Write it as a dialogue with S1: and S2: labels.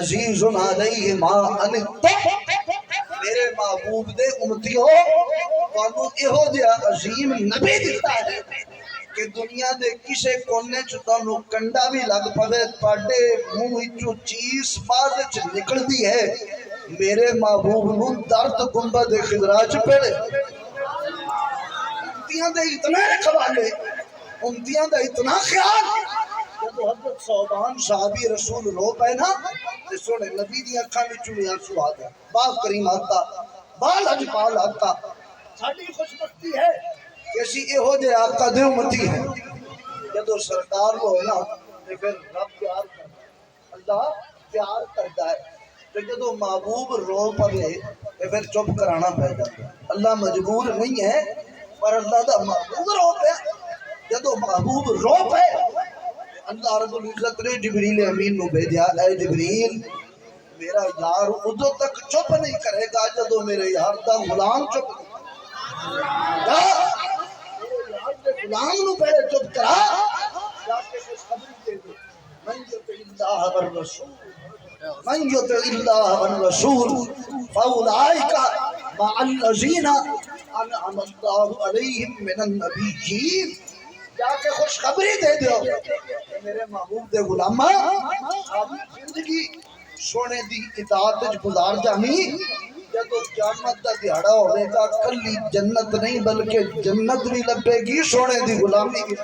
S1: عزیز علیہ ما عنتم، میرے محبوب دے امتیو تانوں ایہو جہا عظیم نبی دتا ہے کہ دنیا دے کسے کونے چ تانوں کنڈا بھی لگ پوے تواڈے منہ وچوں چیز بعد وچ نکلدی ہے، میرے محبوب نو درد گنبد خضرا چ پڑے امتیاں دے اتنا رکھوالے، امتیاں دا اتنا خیال۔ جب حضرت صوبان صحابی رسول رو پے نا تے سونے نبی دی اکھاں وچوں بھی آنسو آ گئے، باپ کریم آتا بال اجپال آتا، ساڈی خوش بختی ہے کہ اسی ایہو جے آقا دے امتی ہیں۔ جدو سرکار کو ہے نا تے پھر رب پیار کرتا ہے، اللہ پیار کرتا ہے، تو جدو محبوب رو پوے تے پھر چپ کرانا پہ جاتا ہے۔ اللہ مجبور نہیں ہے پر اللہ دا محبوب رو پہ، جدو محبوب رو پہ اللہ رب العزت نے جبریل امین نو بھیجا، اے جبریل میرا یار ادو تک چپ نہیں کرے گا جدو میرے یار دا غلام چپ جا، میرے یار دے غلام نو پہلے چپ کرا، جا کے کچھ خبر دے دے، من یطع اللہ والرسول من یطع اللہ والرسول فاولئک مع الذین انعم اللہ علیہم من النبیین، جا کے خوشخبری دے دیو میرے محبوب دے غلامہ آپ زندگی سونے دی اطاعت وچ گزار جامی، جدو قیامت دا دہاڑا ہوے گا کلی جنت نہیں بلکہ جنت بھی لبے گی سونے دی غلامی کی۔